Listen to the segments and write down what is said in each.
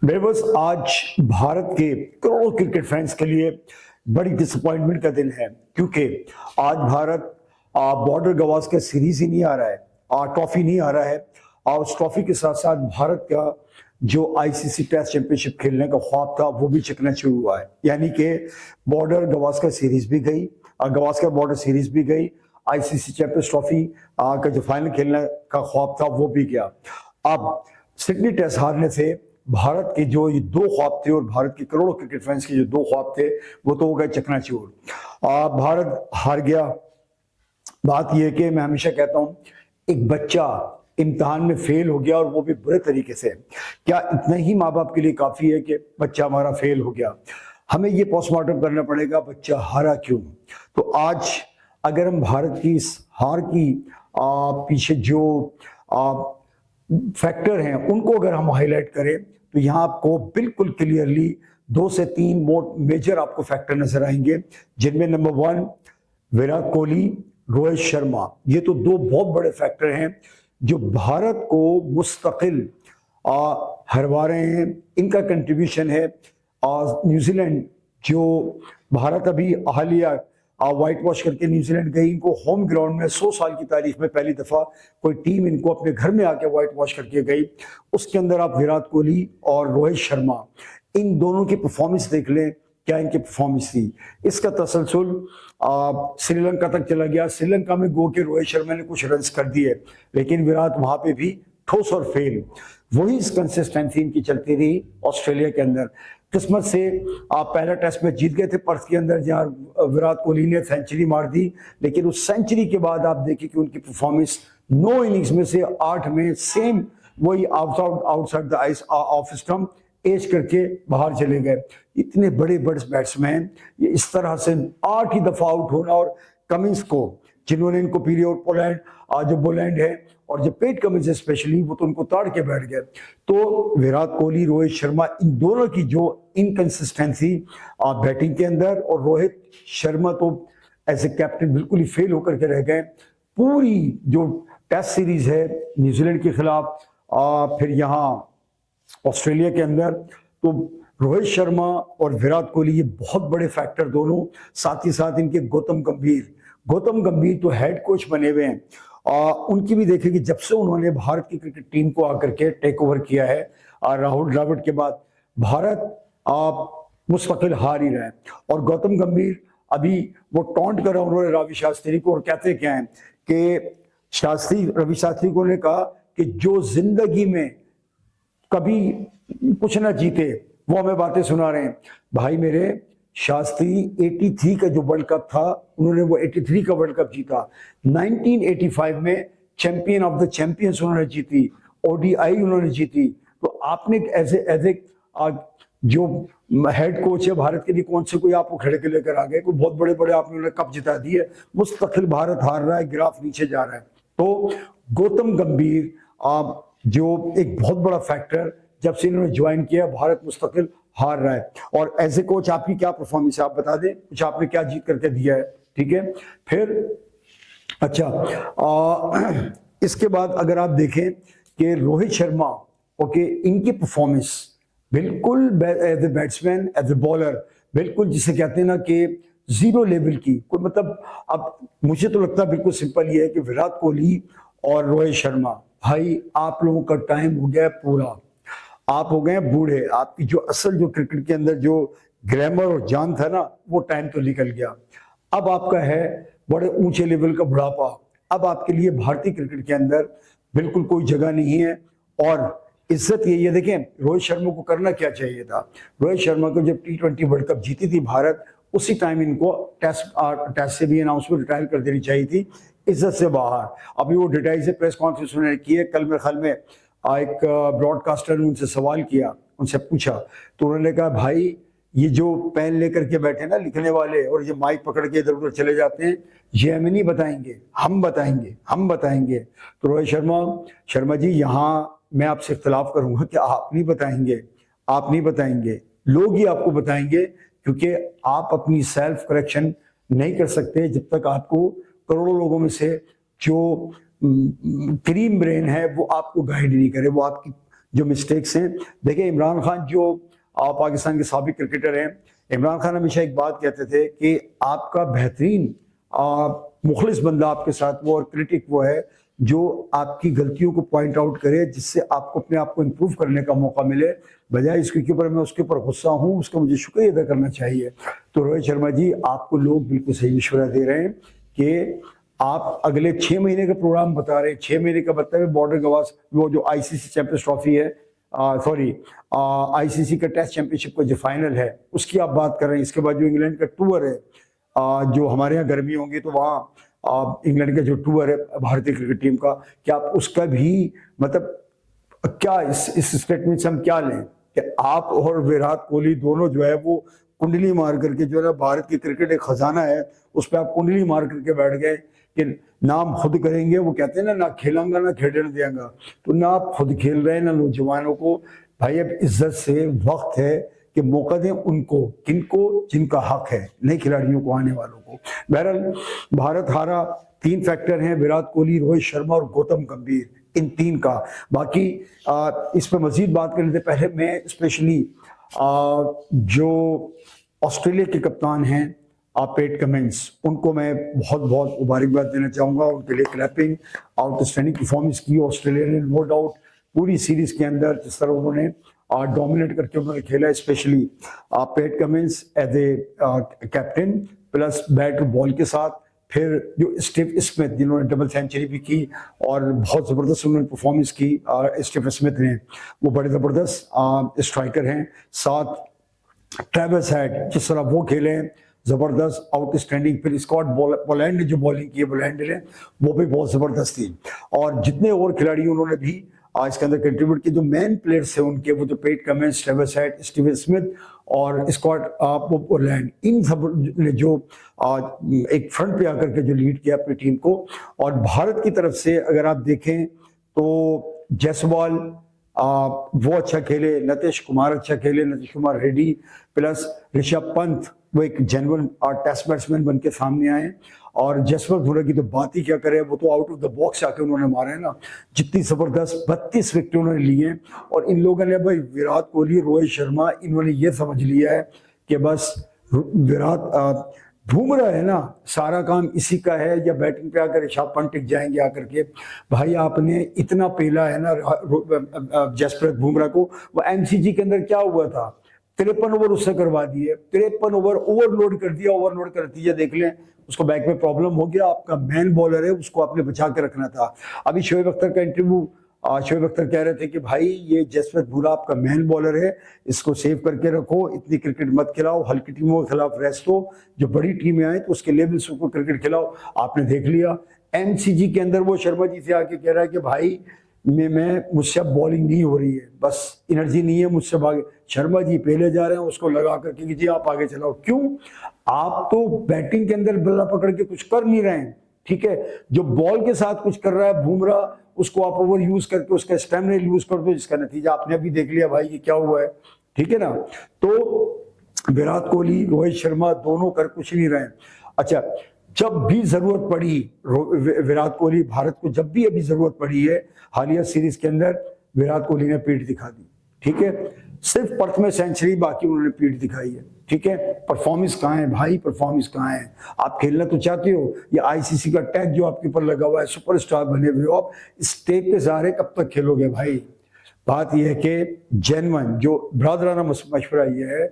बेबस आज भारत के करोड़ों क्रिकेट फैंस के लिए बड़ी डिसअपॉइंटमेंट का दिन है, क्योंकि आज भारत बॉर्डर गवास्कर सीरीज ही नहीं आ रहा है, ट्रॉफी नहीं आ रहा है। और उस ट्रॉफी के साथ साथ भारत का जो आईसीसी टेस्ट चैंपियनशिप खेलने का ख्वाब था वो भी चकनाचूर हुआ है। यानी कि बॉर्डर गवास्कर सीरीज भी गई, गवास्कर बॉर्डर सीरीज भी गई, आईसीसी चैंपियंस ट्रॉफी का जो फाइनल खेलने का ख्वाब था वो भी गया। अब सिडनी टेस्ट हारने से भारत के जो ये दो ख्वाब थे और भारत के करोड़ों क्रिकेट फैंस के जो दो ख्वाब थे वो तो हो गए चकनाचूर। भारत हार गया। बात यह है कि मैं हमेशा कहता हूं, एक बच्चा इम्तिहान में फेल हो गया और वो भी बुरे तरीके से, क्या इतना ही माँ बाप के लिए काफी है कि बच्चा हमारा फेल हो गया? हमें ये पोस्टमार्टम करना पड़ेगा, बच्चा हारा क्यों। तो आज अगर हम भारत की इस हार की पीछे जो फैक्टर हैं उनको अगर हम हाईलाइट करें तो यहाँ आपको बिल्कुल क्लियरली 2 से 3 मेजर आपको फैक्टर नजर आएंगे, जिनमें नंबर 1 विराट कोहली, रोहित शर्मा। ये तो 2 बहुत बड़े फैक्टर हैं जो भारत को मुस्तकिल हरवा रहे हैं। इनका कंट्रीब्यूशन है। न्यूजीलैंड, जो भारत अभी हालिया व्हाइट वॉश करके न्यूजीलैंड गई, इनको होम ग्राउंड में 100 साल की तारीख में पहली दफा कोई टीम इनको अपने घर में आके व्हाइट वॉश करके गई। उसके अंदर आप विराट कोहली और रोहित शर्मा, इन दोनों की परफॉर्मेंस देख लें, क्या इनकी परफॉर्मेंस थी। इसका तसलसल श्रीलंका तक चला गया। श्रीलंका में गो के रोहित शर्मा ने कुछ रन्स कर दिए, लेकिन विराट वहां पे भी ठोस और फेल। वही कंसिस्टेंसी इनकी चलती रही ऑस्ट्रेलिया के अंदर। किस्मत से आप पहला टेस्ट में जीत गए थे पर्थ के अंदर, जहां विराट कोहली ने सेंचुरी मार दी, लेकिन उस सेंचुरी के बाद आप देखिए कि उनकी परफॉर्मेंस 9 इनिंग्स में से 8 में सेम वही outside the ice off stump edge करके बाहर चले गए। इतने बड़े बड़े बैट्समैन ये इस तरह से 8 ही दफा आउट होना, और कमिंस को जिन्होंने इनको पीरियड पोलैंड जो बोलैंड है और जो पेट कमिंस स्पेशली, वो तो उनको ताड़ के बैठ गए। तो विराट कोहली, रोहित शर्मा, इन दोनों की जो इनकंसिस्टेंसी बैटिंग के अंदर, और रोहित शर्मा तो एज ए कैप्टन बिल्कुल ही फेल होकर के रह गए। पूरी जो टेस्ट सीरीज है न्यूजीलैंड के खिलाफ, फिर यहाँ ऑस्ट्रेलिया के अंदर, तो रोहित शर्मा और विराट कोहली ये बहुत बड़े फैक्टर दोनों। साथ ही साथ इनके गौतम गंभीर तो हेड कोच बने हुए हैं। उनकी भी देखें कि जब से उन्होंने भारत की क्रिकेट टीम को आकर के टेक ओवर किया है राहुल द्रविड़ के बाद, भारत मुस्तकिल हार ही रहा है। और गौतम गंभीर अभी वो टॉन्ट कर रहा, उन्होंने रवि शास्त्री को, और कहते क्या है कि रवि शास्त्री को ने कहा कि जो जिंदगी में कभी कुछ ना जीते वो हमें बातें सुना रहे हैं। भाई मेरे, शास्त्री 83 का जो वर्ल्ड कप था, उन्होंने वो 83 का वर्ल्ड कप जीता। 1985 में चैंपियन ऑफ द चैंपियंस उन्होंने जीती, ओडीआई उन्होंने जीती। तो आपने एज ए जो हेड कोच है भारत के लिए, कौन से कोई आपको खड़े के लेकर आ गए? कोई बहुत बड़े बड़े आपने कप जिता दिए। मुस्तकिल भारत हार रहा है, ग्राफ नीचे जा रहा है। तो गौतम गंभीर जो एक बहुत बड़ा फैक्टर, जब से इन्होंने ज्वाइन किया, भारत मुस्तकिल हार रहा है। और एज ए कोच आपकी क्या परफॉर्मेंस है, आप बता दें कुछ, आपने क्या जीत करके दिया है? ठीक है। फिर अच्छा, इसके बाद अगर आप देखें कि रोहित शर्मा, ओके, इनकी परफॉर्मेंस बिल्कुल as a batsman, as a bowler, बिल्कुल जिसे कहते हैं ना कि जीरो लेवल की कोई, मतलब अब मुझे तो लगता है बिल्कुल सिंपल ये है कि विराट कोहली और रोहित शर्मा, भाई आप लोगों का टाइम हो गया पूरा, आप हो गए बूढ़े। आपकी जो असल जो क्रिकेट के अंदर जो ग्लैमर और जान था ना, वो टाइम तो निकल गया। अब आपका है बड़े ऊंचे लेवल का बुढ़ापा। अब आपके लिए भारतीय क्रिकेट के अंदर बिल्कुल कोई जगह नहीं है। और इज्जत यही है, देखें रोहित शर्मा को करना क्या चाहिए था। रोहित शर्मा को जब T20 वर्ल्ड कप जीती थी भारत, उसी टाइम इनको टेस्ट से भी अनाउंसमेंट रिटायर कर देनी चाहिए थी, इज्जत से बाहर। अभी वो डिटेल से प्रेस कॉन्फ्रेंस उन्होंने की है। कल मेरे ख्याल में एक ब्रॉडकास्टर ने उनसे सवाल किया, उनसे पूछा, तो उन्होंने कहा भाई ये जो पेन लेकर के बैठे ना लिखने वाले, और ये माइक पकड़ के इधर उधर चले जाते हैं, ये हमें नहीं बताएंगे, हम बताएंगे। तो रोहित शर्मा जी, यहाँ मैं आपसे इख्तलाफ करूंगा कि आप नहीं बताएंगे, लोग ही आपको बताएंगे, क्योंकि आप अपनी सेल्फ करेक्शन नहीं कर सकते जब तक आपको करोड़ों लोगों में से जो क्रीम ब्रेन है वो आपको गाइड नहीं करे, वो आपकी जो मिस्टेक्स हैं। देखिए इमरान खान जो पाकिस्तान के साबिक क्रिकेटर हैं, इमरान खान हमेशा एक बात कहते थे कि आपका बेहतरीन मुखलिस बंदा आपके साथ वो और क्रिटिक वो है जो आपकी गलतियों को पॉइंट आउट करे, जिससे आपको अपने आप को इम्प्रूव करने का मौका मिले, बजाय इसके ऊपर मैं उसके ऊपर गुस्सा हूँ, उसका मुझे शुक्रिया अदा करना चाहिए। तो रोहित शर्मा जी, आपको लोग बिल्कुल सही मशवरा दे रहे हैं कि आप अगले 6 महीने का प्रोग्राम बता रहे हैं। 6 महीने का मतलब है बॉर्डर गवास्कर, वो जो आईसीसी चैंपियंस ट्रॉफी है, सॉरी आईसीसी का टेस्ट चैंपियनशिप का जो फाइनल है उसकी आप बात कर रहे हैं। इसके बाद जो इंग्लैंड का टूर है, जो हमारे यहाँ गर्मी होंगी तो वहाँ इंग्लैंड का जो टूर है भारतीय क्रिकेट टीम का, क्या आप उसका भी मतलब क्या इस स्टेटमेंट से हम क्या लें कि आप और विराट कोहली दोनों जो है वो कुंडली मार करके, जो है ना भारत की क्रिकेट एक खजाना है उस पर आप कुंडली मार करके बैठ गए कि नाम खुद करेंगे। वो कहते हैं ना खेलांगा ना खेलने देंगे, तो ना आप खुद खेल रहे हैं ना नौजवानों को। भाई अब इज्जत से वक्त है कि मौका दें उनको, किनको, जिनका हक है, नए खिलाड़ियों को, आने वालों को। बहरहाल भारत हारा, 3 फैक्टर हैं, विराट कोहली, रोहित शर्मा और गौतम गंभीर, इन 3 का। बाकी इस पर मजीद बात करने से पहले मैं स्पेशली जो ऑस्ट्रेलिया के कप्तान हैं पैट कमिंस, उनको मैं बहुत बहुत मुबारकबाद देना चाहूँगा। उनके लिए क्लैपिंग, आउटस्टैंडिंग परफॉर्मेंस की ऑस्ट्रेलिया ने, नो डाउट पूरी सीरीज के अंदर जिस तरह उन्होंने डोमिनेट करके उन्होंने खेला, specially Pat Cummins as a captain plus bat ball के साथ, फिर जो स्टीव स्मिथ जिन्होंने डबल सेंचुरी भी की और बहुत ज़बरदस्त उन्होंने परफॉर्मेंस की। स्टीव स्मिथ ने, वो बड़े ज़बरदस्त स्ट्राइकर हैं। साथ ट्रेविस हेड, जिस तरह वो खेले ज़बरदस्त, आउटस्टैंडिंग। फिर स्कॉट पोलैंड ने जो बॉलिंग की है, पोलैंड ने, वो भी बहुत ज़बरदस्त थी। और जितने और खिलाड़ी उन्होंने भी इसके अंदर कंट्रीब्यूट किए, जो मेन प्लेयर्स थे उनके, वो जो PAT Cummins, Travis head, Steve Smith और स्कॉट पोलैंड, इन सब ने जो एक फ्रंट पे आकर के जो लीड किया अपनी टीम को। और भारत की तरफ से अगर आप देखें तो जायसवाल वो अच्छा खेले, नीतीश कुमार अच्छा खेले, नीतीश कुमार रेड्डी, प्लस ऋषभ पंत वो एक जेन्युइन टेस्ट बैट्समैन बन के सामने आए। और जसवंत बुमराह की तो बात ही क्या करे, वो तो आउट ऑफ द बॉक्स आके उन्होंने मारा है ना, जितनी जबरदस्त 32 विकेट उन्होंने लिए हैं। और इन लोगों ने भाई विराट कोहली, रोहित शर्मा, इन्होंने ये समझ लिया है कि बस विराट बुमराह है ना, सारा काम इसी का है, या बैटिंग पे आकर ऋषभ पंत टिक जाएंगे आकर के। भाई आपने इतना पेला है ना जसप्रीत बुमराह को। वो एमसीजी के अंदर क्या हुआ था, 53 ओवर उससे करवा दिए, 53 ओवर ओवरलोड कर दिया, ओवरलोड कर दिया। देख लें, उसको बैक में प्रॉब्लम हो गया। आपका मैन बॉलर है, उसको आपने बचा के रखना था। अभी शोएब अख्तर का इंटरव्यू, शोएब अख्तर कह रहे थे कि भाई ये जसप्रीत बुमराह आपका मैन बॉलर है, इसको सेव करके रखो, इतनी क्रिकेट मत खिलाओ, हल्की टीमों के खिलाफ रेस्ट हो, जो बड़ी टीमें आए तो उसके लेवल से ऊपर क्रिकेट खिलाओ। आपने देख लिया एमसीजी के अंदर वो शर्मा जी से आके कह रहा है कि भाई मैं मुझसे अब बॉलिंग नहीं हो रही है, बस एनर्जी नहीं है मुझसे, भागे। शर्मा जी पहले जा रहे हैं, उसको लगा करके कि जी आप आगे चलाओ। क्यों? आप तो बैटिंग के अंदर बल्ला पकड़ के कुछ कर नहीं रहे हैं, ठीक है। जो बॉल के साथ कुछ कर रहा है बुमराह, उसको आप ओवर यूज करके उसका स्टैमिना यूज कर दो, जिसका नतीजा आपने अभी देख लिया भाई ये क्या हुआ है, ठीक है ना। तो विराट कोहली, रोहित शर्मा दोनों कर कुछ नहीं रहे। अच्छा, जब भी जरूरत पड़ी विराट कोहली, भारत को जब भी अभी जरूरत पड़ी है हालिया सीरीज के अंदर, विराट कोहली ने पीठ दिखा दी, ठीक है। सिर्फ पर्थ में सेंचुरी, बाकी उन्होंने पीठ दिखाई है, ठीक है। परफॉर्मेंस कहाँ है भाई, परफॉर्मेंस कहाँ है? आप खेलना तो चाहते हो, ये आईसीसी का टैग जो आपके ऊपर लगा हुआ है, सुपरस्टार बने हुए हो आप, इस टैग के सहारे कब तक खेलोगे भाई? बात यह है कि जेन्युइन जो ब्रादराना मशवरा यह है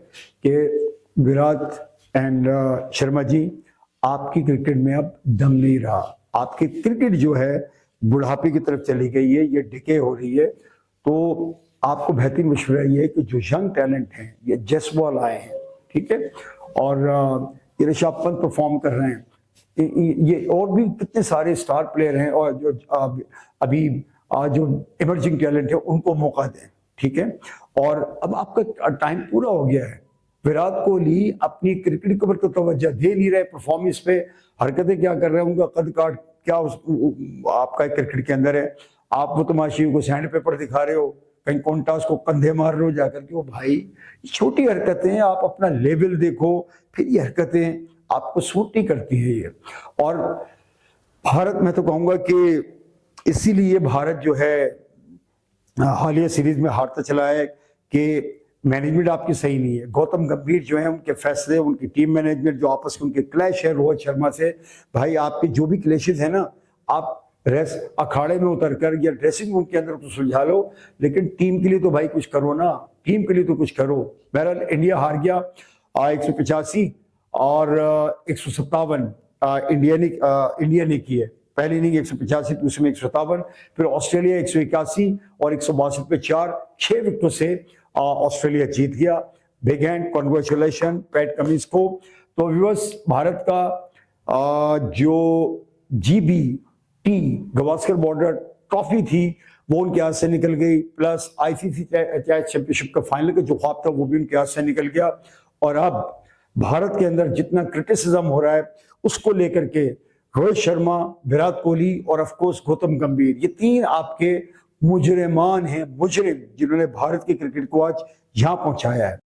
कि विराट एंड शर्मा जी, आपकी क्रिकेट में अब दम नहीं रहा। आपकी क्रिकेट जो है बुढ़ापे की तरफ चली गई है, ये डिके हो रही है। तो आपको बेहतरीन मशवरा ये है कि जो यंग टैलेंट हैं, ये जायसवाल आए हैं, ठीक है, और ये ऋषभ पंत परफॉर्म कर रहे हैं, ये और भी कितने सारे स्टार प्लेयर हैं, और जो अभी जो इमर्जिंग टैलेंट है उनको मौका दें, ठीक है। और अब आपका टाइम पूरा हो गया है। विराट कोहली अपनी क्रिकेट के ऊपर तो तवज्जो दे नहीं रहे, परफॉर्मेंस पे हरकतें क्या कर रहे हैं, उनका कद काट क्या आपका क्रिकेट के अंदर है। आप वो तमाशियों को सैंड पेपर दिखा रहे हो, कहीं कॉन्टास को कंधे मार रहे हो जाकर के। वो भाई छोटी हरकतें, आप अपना लेवल देखो, फिर ये हरकतें आपको सूट नहीं करती है ये। और भारत, मैं तो कहूँगा कि इसीलिए भारत जो है हालिया सीरीज में हारता चला है कि मैनेजमेंट आपकी सही नहीं है। गौतम गंभीर जो है, उनके फैसले, उनकी टीम मैनेजमेंट, जो आपस में उनके क्लैश है रोहित शर्मा से, भाई आपके जो भी क्लैशेस है ना, आप अखाड़े में उतर कर या ड्रेसिंग रूम के अंदर तो सुलझा लो, लेकिन टीम के लिए तो भाई कुछ करो ना, टीम के लिए तो कुछ करो। बहरहाल इंडिया हार गया 185 और 157 इंडिया ने की है। पहली इनिंग 185, दूसरे में 157, फिर ऑस्ट्रेलिया 181 और 162 पे 6 विकेटों से ऑस्ट्रेलिया जीत गया। Big hand, congratulation PAT Cummins को। तो व्यूअर्स, भारत का जो GBT गवास्कर बॉर्डर ट्रॉफी थी वो उनके हाथ से निकल गई, प्लस ICC चैंपियनशिप का फाइनल का जो ख्वाब था वो भी उनके हाथ से निकल गया। और अब भारत के अंदर जितना क्रिटिसिज्म हो रहा है उसको लेकर के रोहित शर्मा, विराट कोहली और ऑफ कोर्स गौतम गंभीर, ये 3 आपके मुजरिमान हैं, मुजरिम, जिन्होंने भारत के क्रिकेट को आज यहां पहुंचाया है।